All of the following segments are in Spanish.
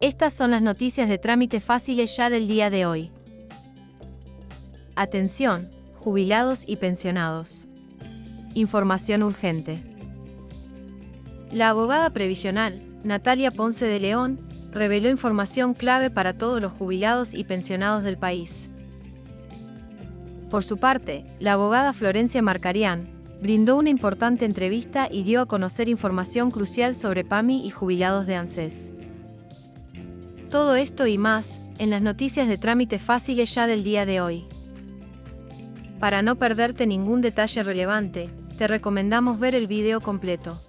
Estas son las noticias de trámite fáciles ya del día de hoy. Atención, jubilados y pensionados. Información urgente. La abogada previsional, Natalia Ponce de León, reveló información clave para todos los jubilados y pensionados del país. Por su parte, la abogada Florencia Marcarián brindó una importante entrevista y dio a conocer información crucial sobre PAMI y jubilados de ANSES. Todo esto y más, en las noticias de trámite fáciles ya del día de hoy. Para no perderte ningún detalle relevante, te recomendamos ver el video completo.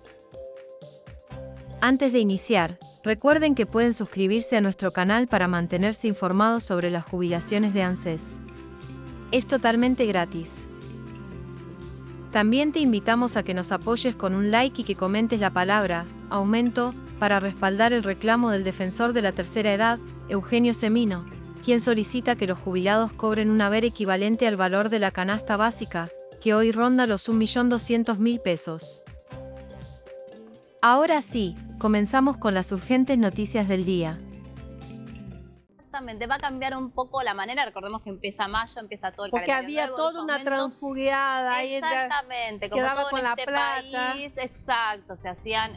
Antes de iniciar, recuerden que pueden suscribirse a nuestro canal para mantenerse informados sobre las jubilaciones de ANSES. Es totalmente gratis. También te invitamos a que nos apoyes con un like y que comentes la palabra aumento para respaldar el reclamo del defensor de la tercera edad, Eugenio Semino, quien solicita que los jubilados cobren un haber equivalente al valor de la canasta básica, que hoy ronda los 1.200.000 pesos. Ahora sí, comenzamos con las urgentes noticias del día. Exactamente, va a cambiar un poco la manera, recordemos que empieza mayo, empieza todo el porque calendario había nuevo, toda una transfugiada ahí. Exactamente, como quedaba todo con en la este plata. país, exacto, se hacían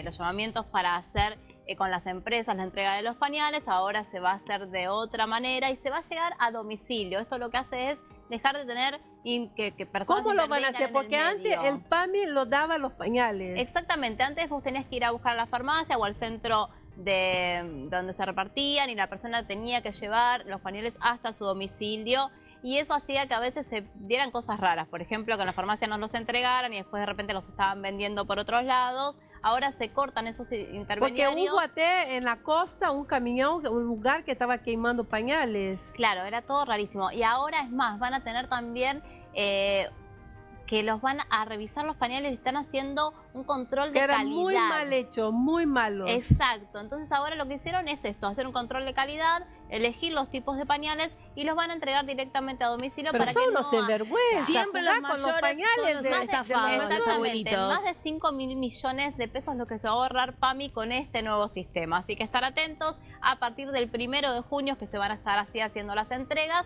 los llamamientos para hacer con las empresas la entrega de los pañales, ahora se va a hacer de otra manera y se va a llegar a domicilio. Esto lo que hace es dejar de tener que personas ¿Cómo lo van a hacer? intervengan en Porque el antes medio. el PAMI lo daba los pañales. Exactamente, antes vos tenías que ir a buscar a la farmacia o al centro de donde se repartían y la persona tenía que llevar los pañales hasta su domicilio y eso hacía que a veces se dieran cosas raras, por ejemplo que en la farmacia no los entregaran y después de repente los estaban vendiendo por otros lados. Ahora se cortan esos intermediarios. Porque hubo hasta en la costa un camión, un lugar que estaba quemando pañales. Claro, era todo rarísimo y ahora es más, van a tener también que los van a revisar los pañales y están haciendo un control de calidad. Muy mal hecho, muy malo. Exacto, entonces ahora lo que hicieron es esto, hacer un control de calidad, elegir los tipos de pañales y los van a entregar directamente a domicilio. Pero para que no vergüenza. Siempre los con los mayores pañales son de los los estafados, exactamente, los más de 5.000 millones de pesos lo que se va a ahorrar PAMI con este nuevo sistema. Así que estar atentos a partir del 1 de junio que se van a estar así haciendo las entregas.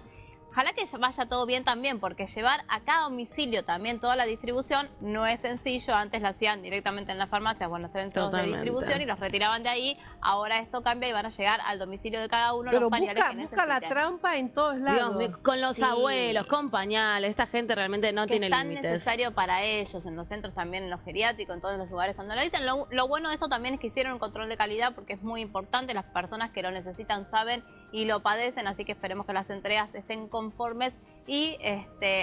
Ojalá que vaya todo bien también, porque llevar a cada domicilio también toda la distribución no es sencillo. Antes la hacían directamente en las farmacias o en los centros de distribución y los retiraban de ahí. Ahora esto cambia y van a llegar al domicilio de cada uno los pañales que necesiten. Busca la trampa en todos lados. Dios mío, con los abuelos, con pañales. Esta gente realmente no tiene límites. Es tan necesario para ellos, en los centros también, en los geriátricos, en todos los lugares cuando lo dicen. Lo bueno de eso también es que hicieron un control de calidad porque es muy importante. Las personas que lo necesitan saben y lo padecen, así que esperemos que las entregas estén conformes y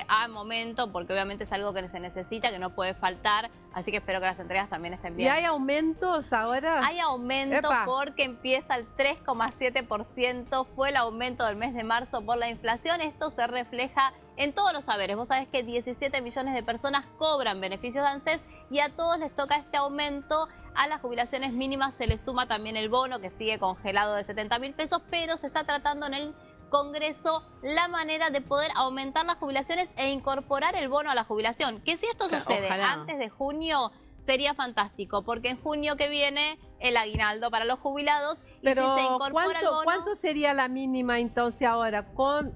a momento, porque obviamente es algo que se necesita, que no puede faltar, así que espero que las entregas también estén bien. ¿Y hay aumentos ahora? Hay aumento porque empieza el 3,7%, fue el aumento del mes de marzo por la inflación. Esto se refleja en todos los haberes. Vos sabés que 17 millones de personas cobran beneficios de ANSES y a todos les toca este aumento. A las jubilaciones mínimas se les suma también el bono que sigue congelado de 70.000 pesos, pero se está tratando en el Congreso la manera de poder aumentar las jubilaciones e incorporar el bono a la jubilación. Que si esto sucede antes de junio sería fantástico, porque en junio que viene el aguinaldo para los jubilados y pero si se incorpora el bono... ¿Cuánto sería la mínima entonces ahora con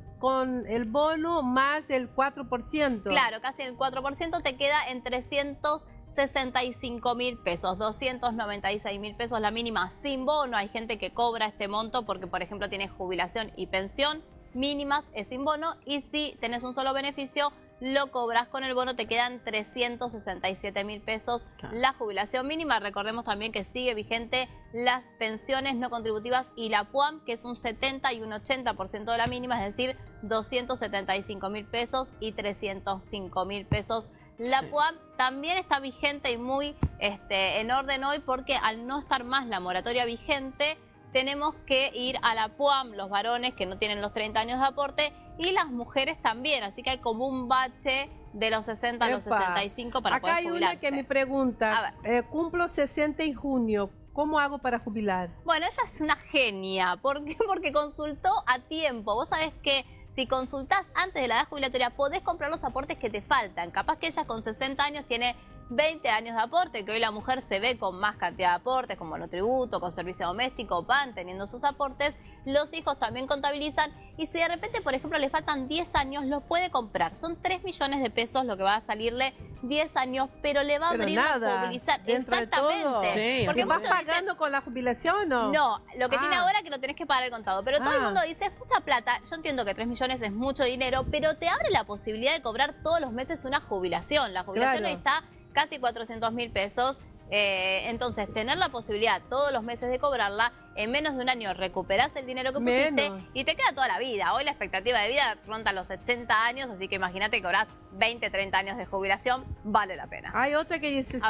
el bono más el 4%? Claro, casi el 4% te queda en 365.000 pesos, 296.000 pesos la mínima sin bono. Hay gente que cobra este monto porque, por ejemplo, tiene jubilación y pensión mínimas, es sin bono, y si tenés un solo beneficio, lo cobras con el bono, te quedan 367.000 pesos la jubilación mínima. Recordemos también que sigue vigente las pensiones no contributivas y la PUAM, que es un 70 y un 80% de la mínima, es decir, 275.000 pesos y 305.000 pesos. La PUAM también está vigente y muy en orden hoy porque al no estar más la moratoria vigente, tenemos que ir a la PUAM, los varones que no tienen los 30 años de aporte y las mujeres también, así que hay como un bache de los 60 a los 65 para poder jubilarse. Acá hay una que me pregunta, cumplo 60 en junio, ¿cómo hago para jubilar? Bueno, ella es una genia, ¿por qué? Porque consultó a tiempo. Vos sabés que si consultás antes de la edad jubilatoria podés comprar los aportes que te faltan. Capaz que ella con 60 años tiene 20 años de aporte, que hoy la mujer se ve con más cantidad de aportes, como monotributo, con servicio doméstico, van teniendo sus aportes, los hijos también contabilizan, y si de repente, por ejemplo, le faltan 10 años, los puede comprar. Son 3 millones de pesos lo que va a salirle 10 años, pero le va a abrir la movilizar. Exactamente. Sí, porque ¿vas muchos pagando dicen, con la jubilación o no? No, lo que tiene ahora es que lo tenés que pagar el contado. Pero todo el mundo dice, es mucha plata. Yo entiendo que 3 millones es mucho dinero, pero te abre la posibilidad de cobrar todos los meses una jubilación. La jubilación hoy está casi 400.000 pesos. Entonces, tener la posibilidad todos los meses de cobrarla, en menos de un año recuperás el dinero que pusiste y te queda toda la vida. Hoy la expectativa de vida ronda los 80 años, así que imagínate que cobrás 20, 30 años de jubilación, vale la pena. Hay otra que dice,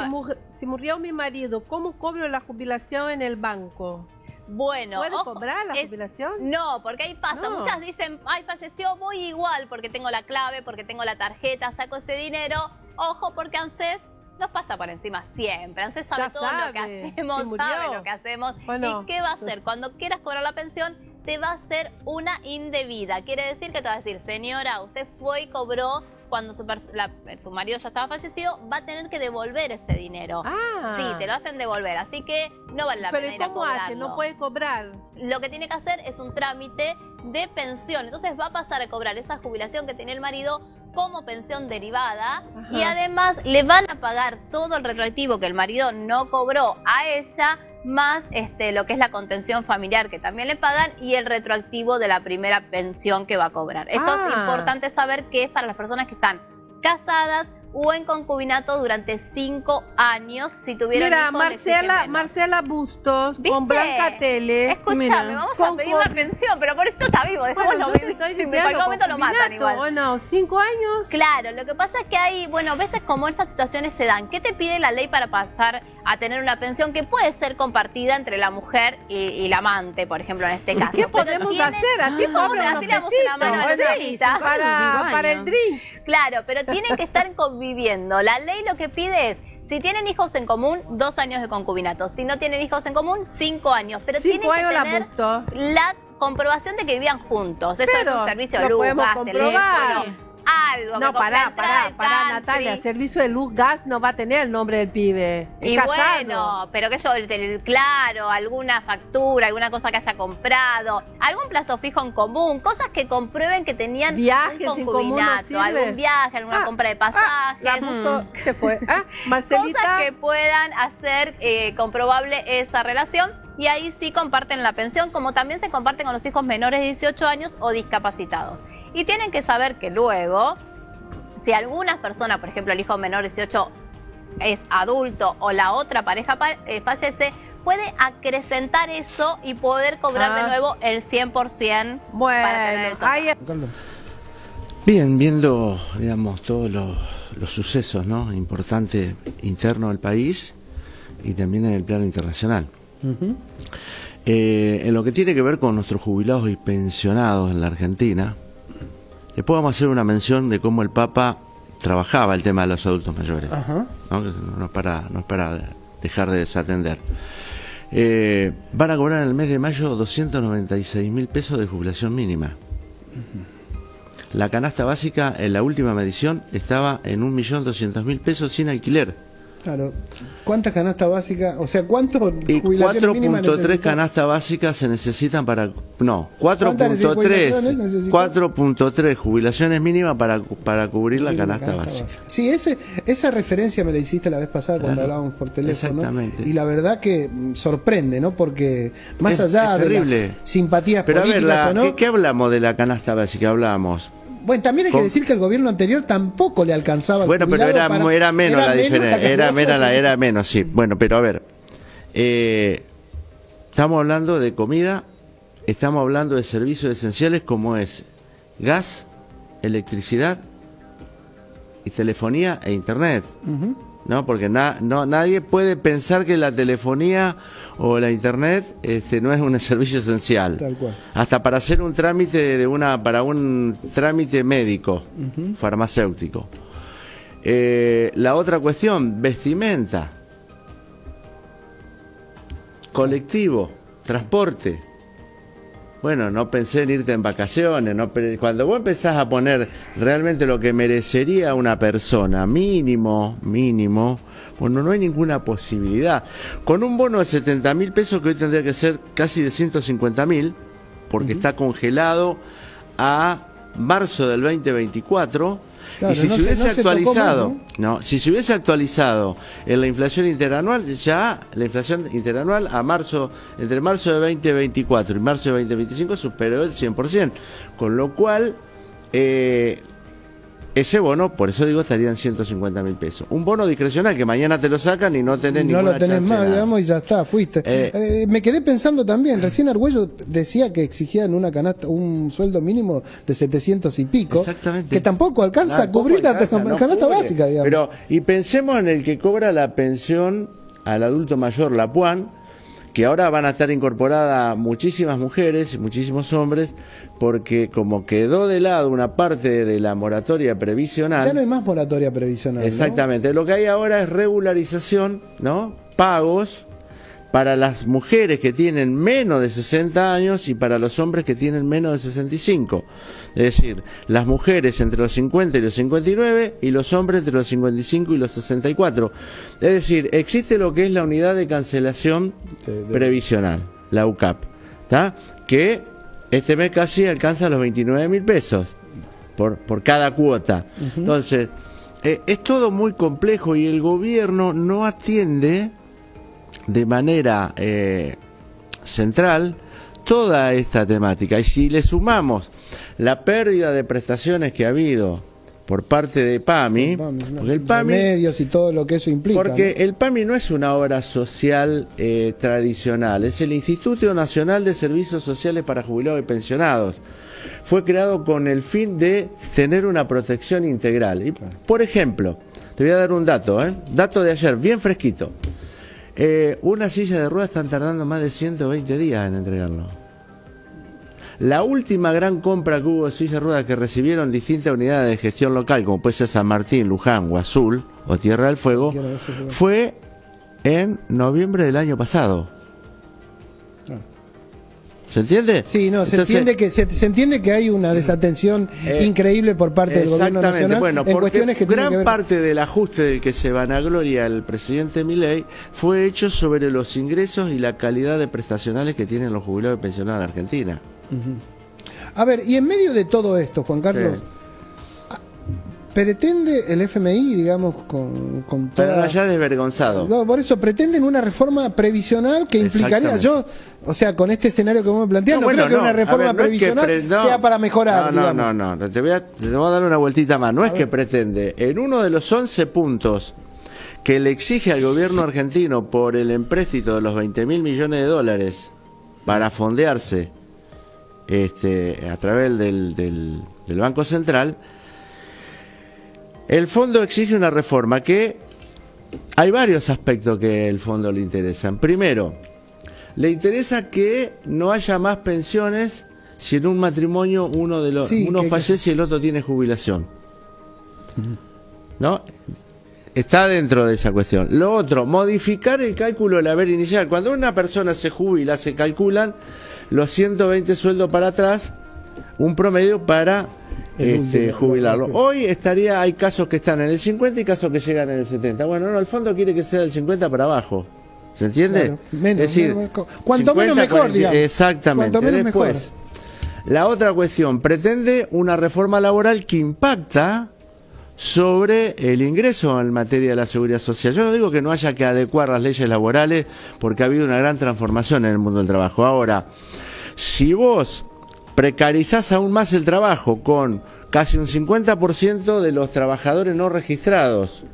si murió mi marido, ¿cómo cobro la jubilación en el banco? Bueno, ¿puede cobrar la jubilación? No, porque ahí pasa. Muchas dicen, ay, falleció, voy igual porque tengo la clave, porque tengo la tarjeta, saco ese dinero. Ojo, porque ANSES nos pasa por encima siempre. ANSES sabe todo lo que hacemos, sabe lo que hacemos. ¿Y qué va a hacer? Cuando quieras cobrar la pensión, te va a hacer una indebida. Quiere decir que te va a decir, señora, usted fue y cobró cuando su marido ya estaba fallecido, va a tener que devolver ese dinero. Sí, te lo hacen devolver, así que no vale la pena ir a cobrarlo. ¿Pero cómo hace? ¿No puede cobrar? Lo que tiene que hacer es un trámite de pensión. Entonces va a pasar a cobrar esa jubilación que tenía el marido como pensión derivada. Y además le van a pagar todo el retroactivo que el marido no cobró a ella, más lo que es la contención familiar que también le pagan y el retroactivo de la primera pensión que va a cobrar. Esto es importante saber que es para las personas que están casadas o en concubinato durante 5 años si tuvieron hijos. Mira, Marcela Bustos, ¿viste? Con Blanca Tele. Escúchame, vamos a pedir la pensión, pero por esto está vivo, dejémoslo vivir. En cualquier momento lo matan igual. Bueno, 5 años. Claro, lo que pasa es que hay, veces como estas situaciones se dan, ¿qué te pide la ley para pasar a tener una pensión que puede ser compartida entre la mujer y la amante, por ejemplo, en este caso? ¿Qué podemos hacer? Así le damos una mano a la señorita para el drink. Claro, pero tienen que estar conviviendo. La ley lo que pide es, si tienen hijos en común, 2 años de concubinato. Si no tienen hijos en común, 5 años. Pero tienen que tener la comprobación de que vivían juntos. Esto es un servicio de luz, gas, teléfono, algo. No, pará, Natalia, el servicio de luz, gas no va a tener el nombre del pibe. Y bueno, pero que yo, claro, alguna factura, alguna cosa que haya comprado, algún plazo fijo en común, cosas que comprueben que tenían viajes un concubinato, algún viaje, alguna compra de pasajes. ¿Qué fue? Marcelita. Cosas que puedan hacer comprobable esa relación. Y ahí sí comparten la pensión, como también se comparten con los hijos menores de 18 años o discapacitados. Y tienen que saber que luego, si algunas personas, por ejemplo, el hijo menor de 18 es adulto o la otra pareja fallece, puede acrecentar eso y poder cobrar de nuevo el 100% para tener el total. Bien, viendo, digamos, todos los sucesos, ¿no?, importantes internos del país y también en el plano internacional. En lo que tiene que ver con nuestros jubilados y pensionados en la Argentina, le podemos hacer una mención de cómo el Papa trabajaba el tema de los adultos mayores, ¿no? No es para dejar de desatender. Van a cobrar en el mes de mayo 296.000 pesos de jubilación mínima. La canasta básica en la última medición estaba en 1.200.000 pesos sin alquiler. Claro. ¿Cuántas canastas básicas? O sea, ¿cuánto jubilación mínima 4.3 canastas básicas se necesitan para... No, 4.3 jubilaciones mínimas para cubrir la canasta básica. Sí, esa referencia me la hiciste la vez pasada cuando hablábamos por teléfono. Exactamente. Y la verdad que sorprende, ¿no? Porque más allá de las simpatías políticas o no... ¿Qué hablamos de la canasta básica? Hablamos... Bueno, también hay que decir que el gobierno anterior tampoco le alcanzaba al jubilado. Bueno, pero era menos la diferencia. Era menos, sí. Bueno, pero a ver, estamos hablando de comida, estamos hablando de servicios esenciales como es gas, electricidad y telefonía e internet. ¿No? Porque nadie puede pensar que la telefonía o la internet no es un servicio esencial. Tal cual. Hasta para hacer un trámite para un trámite médico, farmacéutico. La otra cuestión, vestimenta, colectivo, transporte. bueno, no pensé en irte en vacaciones. Cuando vos empezás a poner realmente lo que merecería una persona, mínimo, bueno, no hay ninguna posibilidad. Con un bono de 70.000 pesos que hoy tendría que ser casi de 150.000, porque está congelado a marzo del 2024. Claro, y si se hubiese actualizado, si se hubiese actualizado en la inflación interanual, ya la inflación interanual entre marzo de 2024 y marzo de 2025 superó el 100%, con lo cual ese bono, por eso digo, estaría en 150.000 pesos. Un bono discrecional que mañana te lo sacan y no tenés ninguna chance. No lo tenés más, digamos, y ya está, fuiste. Me quedé pensando también, recién Argüello decía que exigían una canasta, un sueldo mínimo de 700 y pico. Exactamente. Que tampoco alcanza a cubrir la canasta básica, digamos. Pero, y pensemos en el que cobra la pensión al adulto mayor, la PUAN, que ahora van a estar incorporadas muchísimas mujeres y muchísimos hombres, porque como quedó de lado una parte de la moratoria previsional... Ya no hay más moratoria previsional, exactamente, ¿no? Lo que hay ahora es regularización, ¿no? Pagos para las mujeres que tienen menos de 60 años y para los hombres que tienen menos de 65. Es decir, las mujeres entre los 50 y los 59 y los hombres entre los 55 y los 64. Es decir, existe lo que es la unidad de cancelación previsional, la UCAP, ¿tá? Que este mes casi alcanza los 29.000 pesos por cada cuota. Entonces, es todo muy complejo y el gobierno no atiende de manera central toda esta temática. Y si le sumamos la pérdida de prestaciones que ha habido por parte de PAMI, porque el PAMI, medios y todo lo que eso implica, porque el PAMI no es una obra social tradicional, es el Instituto Nacional de Servicios Sociales para Jubilados y Pensionados. Fue creado con el fin de tener una protección integral. Y, por ejemplo, te voy a dar un dato, dato de ayer, bien fresquito. Una silla de ruedas están tardando más de 120 días en entregarlo. La última gran compra que hubo de silla de ruedas que recibieron distintas unidades de gestión local, como puede ser San Martín, Luján, Azul o Tierra del Fuego, fue en noviembre del año pasado. ¿Se entiende? Sí, no, se entiende que hay una desatención increíble por parte del gobierno nacional, bueno, en cuestiones que gran parte del ajuste del que se vanagloria el presidente Milei fue hecho sobre los ingresos y la calidad de prestacionales que tienen los jubilados y pensionados en Argentina. A ver, y en medio de todo esto, Juan Carlos, ¿pretende el FMI, digamos, con toda... Pero ya desvergonzado. No, por eso, pretenden una reforma previsional que implicaría, o sea, con este escenario que vos me planteas, no creo que una reforma previsional sea para mejorar, No, te voy a dar una vueltita más. No es que pretende, en uno de los 11 puntos que le exige al gobierno argentino por el empréstito de los 20.000 millones de dólares para fondearse a través del Banco Central, el fondo exige una reforma que hay varios aspectos que el fondo le interesan. Primero, le interesa que no haya más pensiones si en un matrimonio uno fallece y el otro tiene jubilación. ¿No? Está dentro de esa cuestión. Lo otro, modificar el cálculo del haber inicial. Cuando una persona se jubila, se calculan los 120 sueldos para atrás, un promedio para jubilarlo. Hoy hay casos que están en el 50 y casos que llegan en el 70. Bueno, no, el fondo quiere que sea del 50 para abajo. ¿Se entiende? Claro, menos, es decir, cuanto 50, menos mejor, digamos. Exactamente. Menos después, mejor. La otra cuestión, pretende una reforma laboral que impacta sobre el ingreso en materia de la seguridad social. Yo no digo que no haya que adecuar las leyes laborales, porque ha habido una gran transformación en el mundo del trabajo. Ahora, si vos precarizás aún más el trabajo con casi un 50% de los trabajadores no registrados,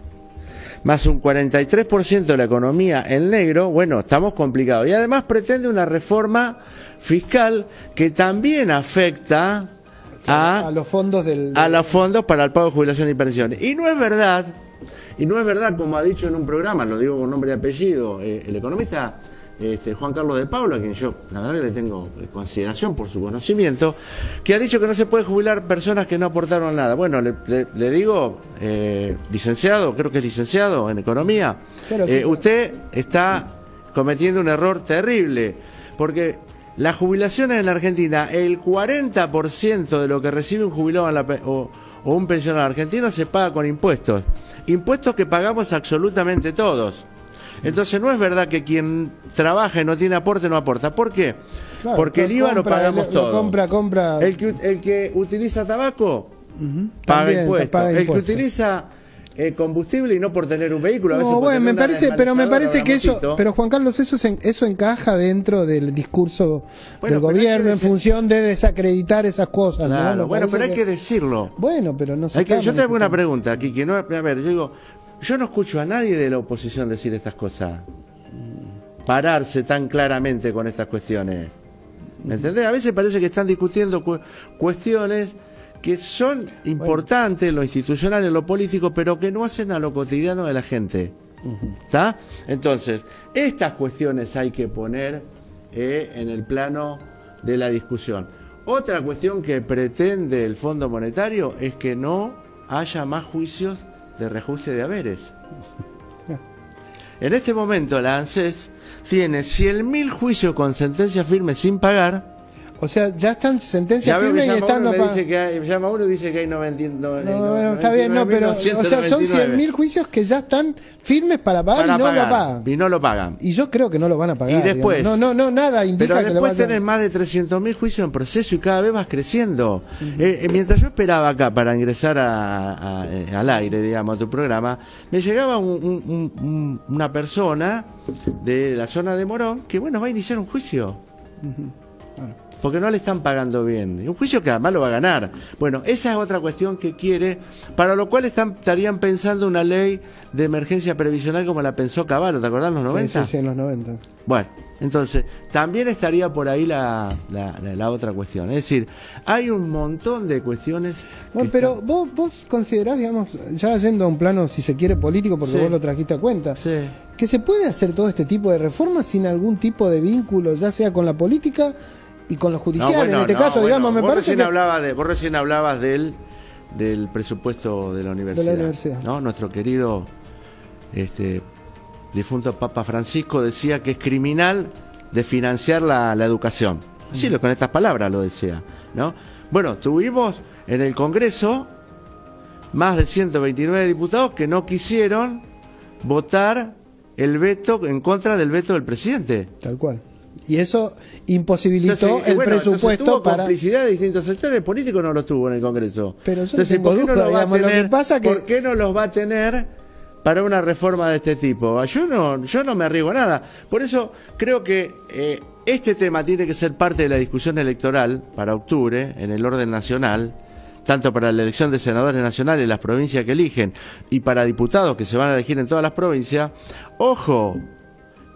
más un 43% de la economía en negro, bueno, estamos complicados. Y además pretende una reforma fiscal que también afecta a los fondos a los fondos para el pago de jubilación y pensiones. Y no es verdad, como ha dicho en un programa, lo digo con nombre y apellido, el economista Juan Carlos de Paula, a quien yo la verdad que le tengo consideración por su conocimiento, que ha dicho que no se puede jubilar personas que no aportaron nada. Bueno, le digo, licenciado, creo que es licenciado en economía, usted está cometiendo un error terrible, porque las jubilaciones en la Argentina, el 40% de lo que recibe un jubilado o un pensionado argentino se paga con impuestos. Impuestos que pagamos absolutamente todos. Entonces no es verdad que quien trabaja y no tiene aporte no aporta. ¿Por qué? Claro, porque el IVA lo pagamos todos. Compra. El que utiliza tabaco paga impuestos. El que utiliza combustible y no por tener un vehículo. A veces bueno, me parece que eso, pero Juan Carlos, eso encaja dentro del discurso del gobierno en función de desacreditar esas cosas. Claro, ¿no? Bueno, pero hay que decirlo. Bueno, pero no sé. Yo te hago una pregunta aquí, que no, a ver, yo no escucho a nadie de la oposición decir estas cosas. Pararse tan claramente con estas cuestiones. ¿Me entendés? A veces parece que están discutiendo cuestiones que son importantes en lo institucional, en lo político, pero que no hacen a lo cotidiano de la gente. ¿Está? Entonces, estas cuestiones hay que poner en el plano de la discusión. Otra cuestión que pretende el Fondo Monetario es que no haya más juicios de reajuste de haberes. En este momento la ANSES tiene 100.000 juicios con sentencia firme sin pagar. O sea, ya están sentencias firmes y están... Llama uno y dice que hay 99. No, está bien, no, pero... O sea, son 100.000 juicios que ya están firmes para pagar y no lo pagan. Y no lo pagan. Y yo creo que no lo van a pagar. Y después... No, nada indica que lo vayan... Pero después tenés más de 300.000 juicios en proceso y cada vez vas creciendo. Mientras yo esperaba acá para ingresar al aire, digamos, a tu programa, me llegaba una persona de la zona de Morón que, bueno, va a iniciar un juicio. Porque no le están pagando bien. Y un juicio que además lo va a ganar. Bueno, esa es otra cuestión que quiere, para lo cual estarían pensando una ley de emergencia previsional como la pensó Cavallo, ¿te acordás en los 90? Sí, en los 90. Bueno, entonces, también estaría por ahí la otra cuestión. Es decir, hay un montón de cuestiones... Bueno, pero vos considerás, digamos, ya yendo a un plano, si se quiere, político, porque vos lo trajiste a cuenta, que se puede hacer todo este tipo de reformas sin algún tipo de vínculo, ya sea con la política... y con los judiciales, en este caso, digamos, me parece que... Vos recién hablabas del presupuesto de la universidad. ¿No? Nuestro querido difunto Papa Francisco decía que es criminal de financiar la educación. Sí, con estas palabras lo decía, ¿no? Bueno, tuvimos en el Congreso más de 129 diputados que no quisieron votar el veto en contra del veto del presidente. Tal cual. Y eso imposibilitó el presupuesto tuvo para... complicidad de distintos sectores políticos, no lo tuvo en el Congreso. Pero yo entonces, ¿por qué no los va a tener? ¿Por qué no los va a tener para una reforma de este tipo? Yo no me arriesgo a nada. Por eso creo que este tema tiene que ser parte de la discusión electoral para octubre, en el orden nacional, tanto para la elección de senadores nacionales en las provincias que eligen, y para diputados que se van a elegir en todas las provincias. ¡Ojo!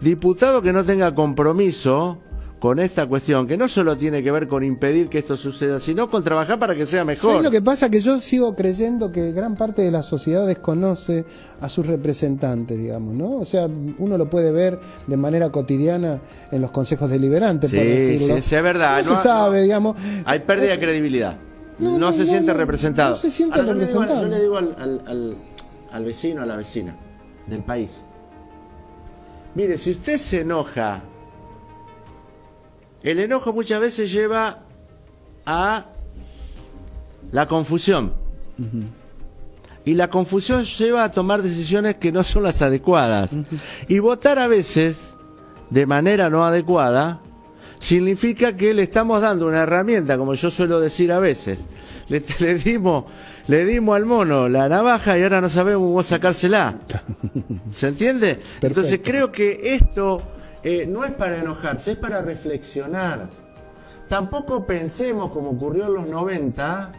Diputado que no tenga compromiso con esta cuestión, que no solo tiene que ver con impedir que esto suceda, sino con trabajar para que sea mejor. ¿Sabes lo que pasa? Que yo sigo creyendo que gran parte de la sociedad desconoce a sus representantes, digamos, ¿no? O sea, uno lo puede ver de manera cotidiana en los consejos deliberantes, por decirlo. Sí, es verdad. No se sabe, digamos. Hay pérdida de credibilidad. No se siente representado. No se siente representado. Yo le digo al vecino, a la vecina del país. Mire, si usted se enoja, el enojo muchas veces lleva a la confusión. Y la confusión lleva a tomar decisiones que no son las adecuadas. Y votar a veces, de manera no adecuada, significa que le estamos dando una herramienta, como yo suelo decir a veces. Le dimos al mono la navaja y ahora no sabemos cómo sacársela. ¿Se entiende? Perfecto. Entonces creo que esto no es para enojarse, es para reflexionar. Tampoco pensemos, como ocurrió en los 90,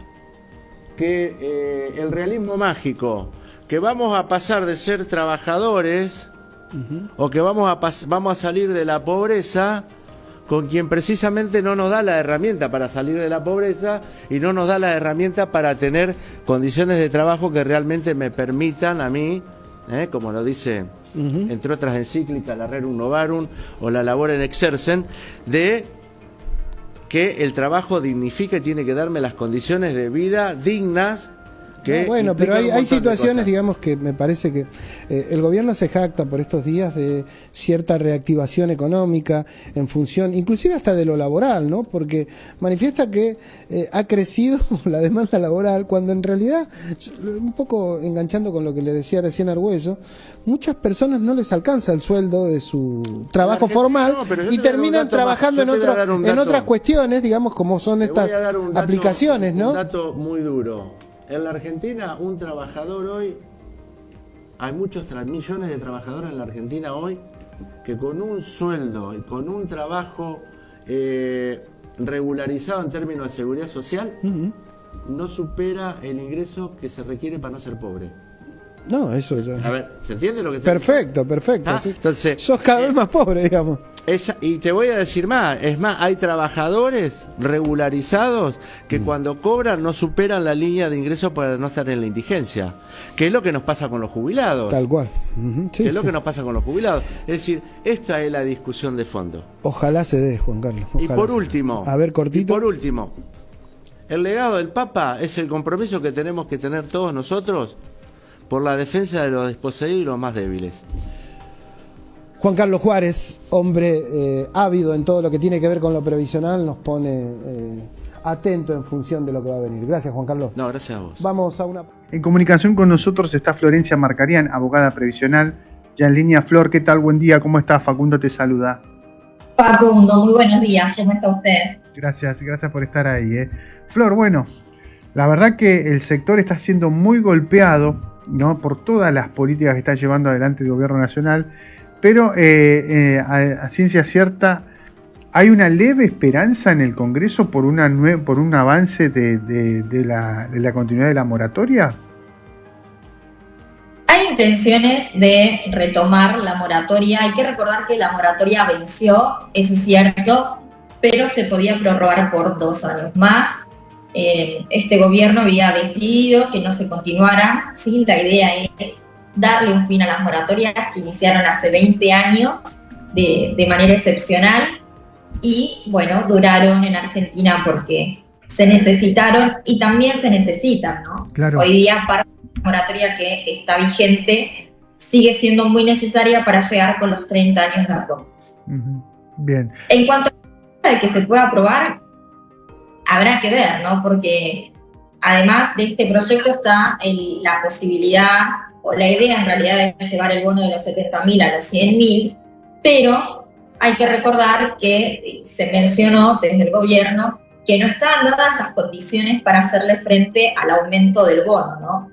que el realismo mágico, que vamos a pasar de ser trabajadores o que vamos a salir de la pobreza con quien precisamente no nos da la herramienta para salir de la pobreza y no nos da la herramienta para tener condiciones de trabajo que realmente me permitan a mí, como lo dice, entre otras encíclicas, la Rerum Novarum o la Laborem Exercens, de que el trabajo dignifica y tiene que darme las condiciones de vida dignas que bueno, pero hay situaciones, digamos, que me parece que el gobierno se jacta por estos días de cierta reactivación económica en función, inclusive hasta de lo laboral, ¿no? Porque manifiesta que ha crecido la demanda laboral, cuando en realidad, un poco enganchando con lo que le decía recién Argüello, muchas personas no les alcanza el sueldo de su trabajo formal y terminan trabajando en otras cuestiones, digamos, como son estas aplicaciones, ¿no? Un dato muy duro. En la Argentina, un trabajador hoy, hay muchos millones de trabajadores en la Argentina hoy que con un sueldo y con un trabajo regularizado en términos de seguridad social, no supera el ingreso que se requiere para no ser pobre. No, eso ya. A ver, ¿se entiende lo que te Perfecto. Sí. Entonces, sos cada vez más pobre, digamos. Y te voy a decir más, es más, hay trabajadores regularizados que cuando cobran no superan la línea de ingresos para no estar en la indigencia, que es lo que nos pasa con los jubilados. Tal cual. Sí, es lo que nos pasa con los jubilados. Es decir, esta es la discusión de fondo. Ojalá se dé, Juan Carlos. Ojalá. Y por último, el legado del Papa es el compromiso que tenemos que tener todos nosotros por la defensa de los desposeídos y los más débiles. Juan Carlos Juárez, hombre ávido en todo lo que tiene que ver con lo previsional, nos pone atento en función de lo que va a venir. Gracias, Juan Carlos. No, gracias a vos. Vamos a una... En comunicación con nosotros está Florencia Marcarián, abogada previsional. Ya en línea, Flor, ¿qué tal? Buen día, ¿cómo estás? Facundo te saluda. Facundo, muy buenos días, ¿cómo está usted? Gracias por estar ahí. Flor, bueno, la verdad que el sector está siendo muy golpeado, ¿no?, por todas las políticas que está llevando adelante el gobierno nacional, pero a ciencia cierta hay una leve esperanza en el Congreso por un avance de la continuidad de la moratoria. Hay intenciones de retomar la moratoria. Hay que recordar que la moratoria venció, eso es cierto, pero se podía prorrogar por 2 años más. Este gobierno había decidido que no se continuara. ¿Sí? La idea es darle un fin a las moratorias que iniciaron hace 20 años de manera excepcional y, bueno, duraron en Argentina porque se necesitaron y también se necesitan, ¿no? Claro. Hoy día, para la moratoria que está vigente, sigue siendo muy necesaria para llegar con los 30 años de aprobación. Bien. En cuanto a que se pueda aprobar, habrá que ver, ¿no? Porque además de este proyecto está la posibilidad, o la idea en realidad de llevar el bono de los 70.000 a los 100.000, pero hay que recordar que se mencionó desde el gobierno que no estaban dadas las condiciones para hacerle frente al aumento del bono, ¿no?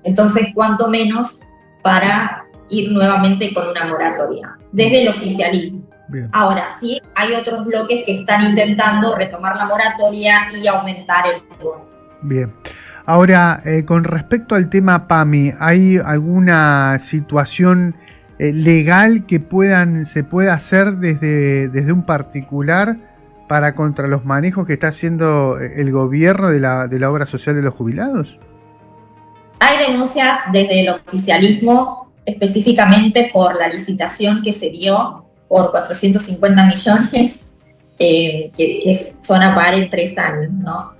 Entonces, cuanto menos para ir nuevamente con una moratoria, desde el oficialismo. Bien. Ahora, sí, hay otros bloques que están intentando retomar la moratoria y aumentar el bono. Bien. Ahora, con respecto al tema PAMI, ¿hay alguna situación legal que se pueda hacer desde un particular para contra los manejos que está haciendo el gobierno de la obra social de los jubilados? Hay denuncias desde el oficialismo, específicamente por la licitación que se dio por 450 millones, que son a pagar en 3 años, ¿no?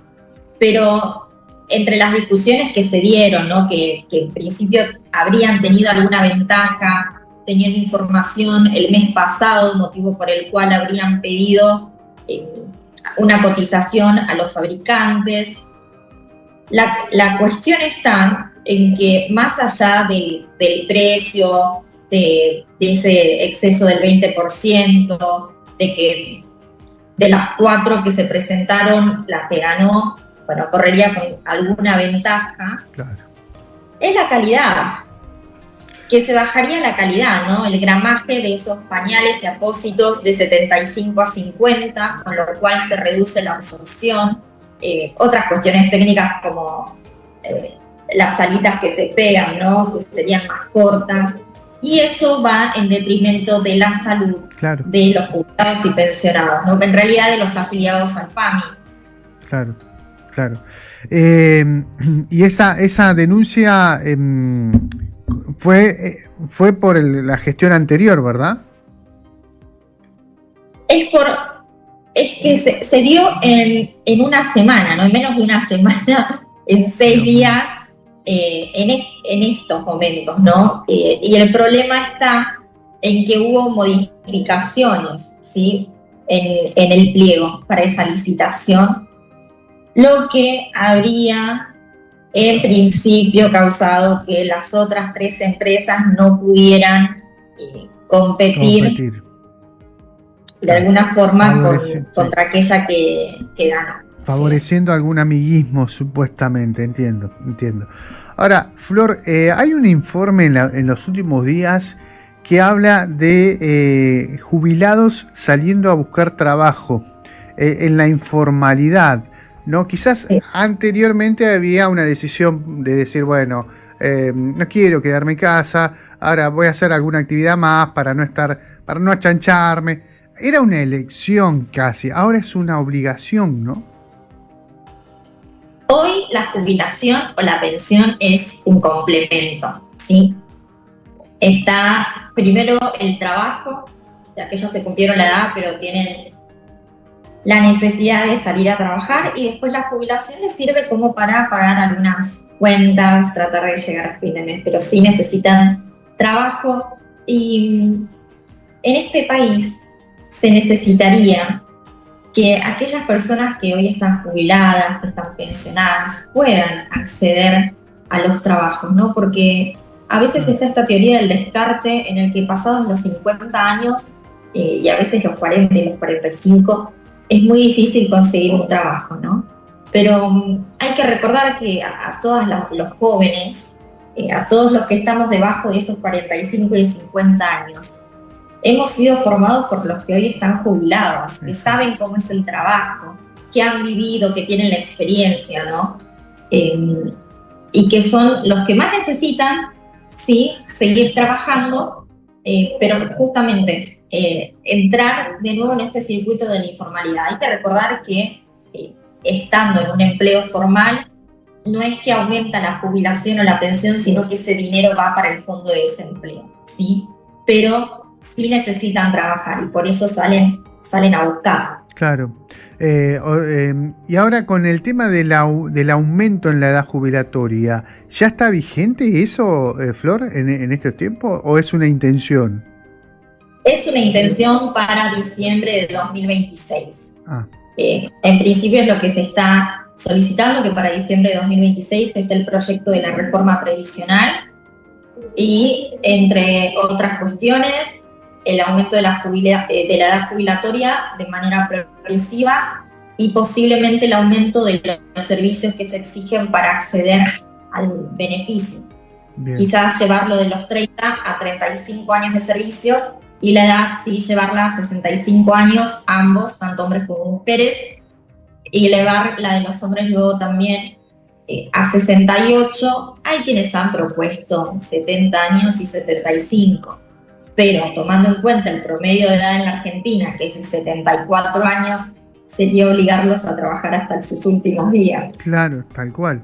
Pero entre las discusiones que se dieron, ¿no?, que en principio habrían tenido alguna ventaja teniendo información el mes pasado, motivo por el cual habrían pedido una cotización a los fabricantes. La cuestión está en que más allá del precio, de ese exceso del 20%, de que de las 4 que se presentaron, la que ganó, bueno, correría con alguna ventaja, claro, es la calidad, que se bajaría la calidad, ¿no? El gramaje de esos pañales y apósitos de 75 a 50, con lo cual se reduce la absorción. Otras cuestiones técnicas como las alitas que se pegan, ¿no?, que serían más cortas. Y eso va en detrimento de la salud, claro, de los jubilados y pensionados, ¿no?, en realidad de los afiliados al PAMI. Claro, claro. Y esa denuncia fue por la gestión anterior, ¿verdad? Es que se dio en una semana, ¿no?, en menos de una semana, en 6 días, en estos momentos, ¿no? Y el problema está en que hubo modificaciones, ¿sí? En el pliego para esa licitación, lo que habría en principio causado que las otras 3 empresas no pudieran competir de alguna forma contra aquella que ganó. Favoreciendo algún amiguismo, supuestamente, entiendo. Ahora, Flor, hay un informe en los últimos días que habla de jubilados saliendo a buscar trabajo en la informalidad, ¿no? Quizás anteriormente había una decisión de decir, bueno, no quiero quedarme en casa, ahora voy a hacer alguna actividad más para no achancharme. Era una elección casi, ahora es una obligación, ¿no? Hoy la jubilación o la pensión es un complemento, ¿sí? Está primero el trabajo de aquellos que cumplieron la edad pero tienen la necesidad de salir a trabajar, y después la jubilación les sirve como para pagar algunas cuentas, tratar de llegar a fin de mes, pero sí necesitan trabajo. Y en este país se necesitaría que aquellas personas que hoy están jubiladas, que están pensionadas, puedan acceder a los trabajos, ¿no? Porque a veces está esta teoría del descarte en el que pasados los 50 años y a veces los 40 y los 45 es muy difícil conseguir un trabajo, ¿no? Pero hay que recordar que a todos los jóvenes, a todos los que estamos debajo de esos 45 y 50 años, hemos sido formados por los que hoy están jubilados, que saben cómo es el trabajo, que han vivido, que tienen la experiencia, ¿no? Y que son los que más necesitan, sí, seguir trabajando, pero justamente entrar de nuevo en este circuito de la informalidad. Hay que recordar que estando en un empleo formal, no es que aumenta la jubilación o la pensión, sino que ese dinero va para el fondo de desempleo, ¿sí? Pero sí necesitan trabajar y por eso salen a buscar. Claro. Y ahora con el tema del aumento en la edad jubilatoria, ¿ya está vigente eso, Flor, en estos tiempos, o es una intención? Es una intención para diciembre de 2026. En principio es lo que se está solicitando, que para diciembre de 2026 esté el proyecto de la reforma previsional y, entre otras cuestiones, el aumento de la edad jubilatoria de manera progresiva y posiblemente el aumento de los servicios que se exigen para acceder al beneficio. Bien. Quizás llevarlo de los 30 a 35 años de servicios y la edad sí llevarla a 65 años, ambos, tanto hombres como mujeres, y elevar la de los hombres luego también a 68. Hay quienes han propuesto 70 años y 75. Pero tomando en cuenta el promedio de edad en la Argentina, que es de 74 años, sería obligarlos a trabajar hasta sus últimos días. Claro, tal cual.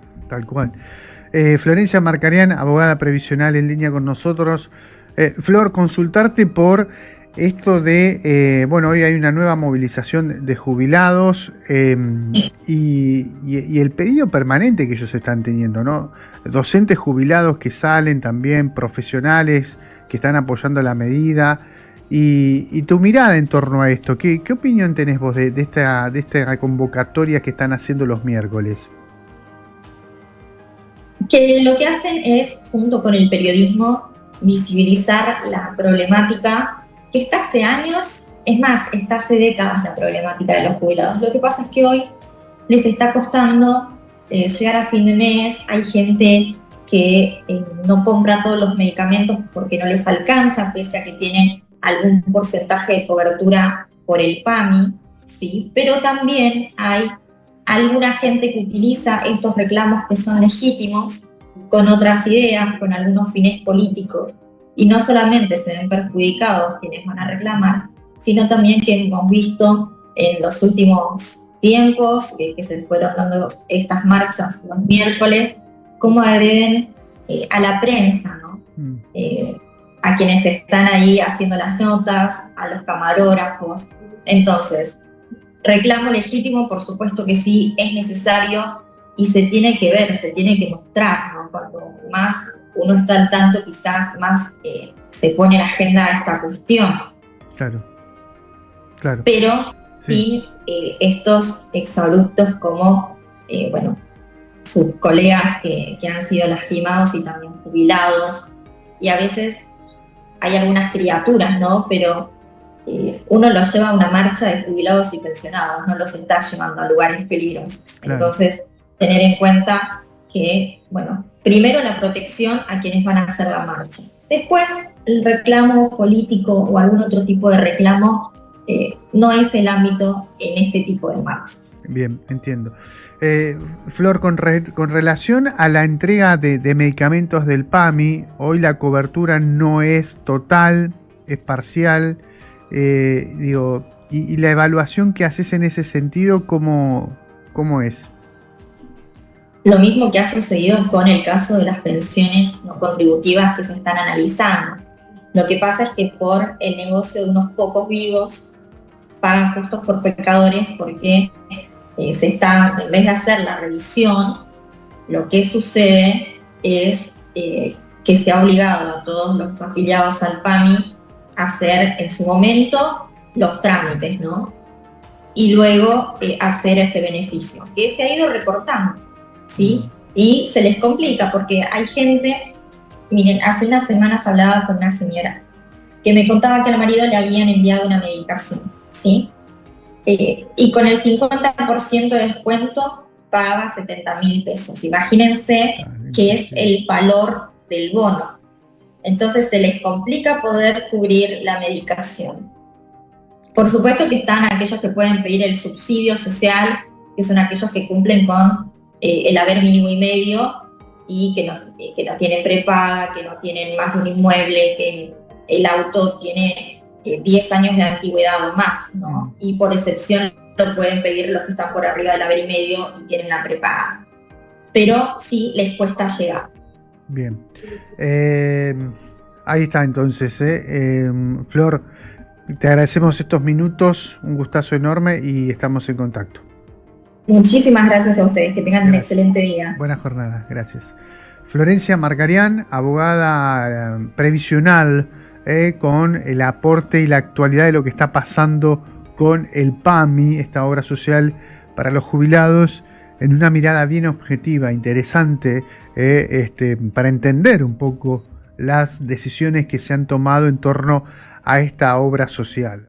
Florencia Marcarián, abogada previsional, en línea con nosotros. Flor, consultarte por esto de, hoy hay una nueva movilización de jubilados y el pedido permanente que ellos están teniendo, ¿no? Docentes jubilados que salen también, profesionales que están apoyando la medida, y tu mirada en torno a esto. ¿Qué opinión tenés vos de esta convocatoria que están haciendo los miércoles? Que lo que hacen es, junto con el periodismo, visibilizar la problemática que está hace años, es más, está hace décadas la problemática de los jubilados. Lo que pasa es que hoy les está costando llegar a fin de mes. Hay gente que no compra todos los medicamentos porque no les alcanza, pese a que tienen algún porcentaje de cobertura por el PAMI, ¿sí? Pero también hay alguna gente que utiliza estos reclamos que son legítimos con otras ideas, con algunos fines políticos, y no solamente se ven perjudicados quienes van a reclamar, sino también que hemos visto en los últimos tiempos que se fueron dando estas marchas los miércoles, cómo agreden a la prensa, ¿no? A quienes están ahí haciendo las notas, a los camarógrafos. Entonces, reclamo legítimo, por supuesto que sí, es necesario y se tiene que ver, se tiene que mostrar, ¿no? Cuando más uno está al tanto, quizás más se pone en agenda esta cuestión. Claro, claro. Pero sin estos exabruptos como, sus colegas que han sido lastimados y también jubilados. Y a veces hay algunas criaturas, ¿no? Pero uno los lleva a una marcha de jubilados y pensionados, no los está llevando a lugares peligrosos. Claro. Entonces, tener en cuenta que, primero la protección a quienes van a hacer la marcha. Después, el reclamo político o algún otro tipo de reclamo no es el ámbito en este tipo de marchas. Bien, entiendo. Flor, con relación a la entrega de medicamentos del PAMI, hoy la cobertura no es total, es parcial. Y la evaluación que haces en ese sentido, ¿cómo es? Lo mismo que ha sucedido con el caso de las pensiones no contributivas que se están analizando. Lo que pasa es que por el negocio de unos pocos vivos pagan justos por pecadores, porque en vez de hacer la revisión, lo que sucede es que se ha obligado a todos los afiliados al PAMI a hacer en su momento los trámites, ¿no? Y luego acceder a ese beneficio, que se ha ido recortando, ¿sí? Y se les complica porque hay gente, miren, hace unas semanas hablaba con una señora que me contaba que al marido le habían enviado una medicación, ¿sí? Y con el 50% de descuento pagaba 70.000 pesos. Imagínense que es el valor del bono. Entonces se les complica poder cubrir la medicación. Por supuesto que están aquellos que pueden pedir el subsidio social, que son aquellos que cumplen con el haber mínimo y medio y que no tienen prepaga, que no tienen más de un inmueble, que el auto tiene 10 años de antigüedad o más, ¿no? Y por excepción lo pueden pedir los que están por arriba del haber y medio y tienen la prepaga. Pero sí les cuesta llegar. Bien. Ahí está entonces. Flor, te agradecemos estos minutos, un gustazo enorme y estamos en contacto. Muchísimas gracias a ustedes, que tengan un excelente día. Buena jornada, gracias. Florencia Margarián, abogada previsional, con el aporte y la actualidad de lo que está pasando con el PAMI, esta obra social para los jubilados, en una mirada bien objetiva, interesante, para entender un poco las decisiones que se han tomado en torno a esta obra social.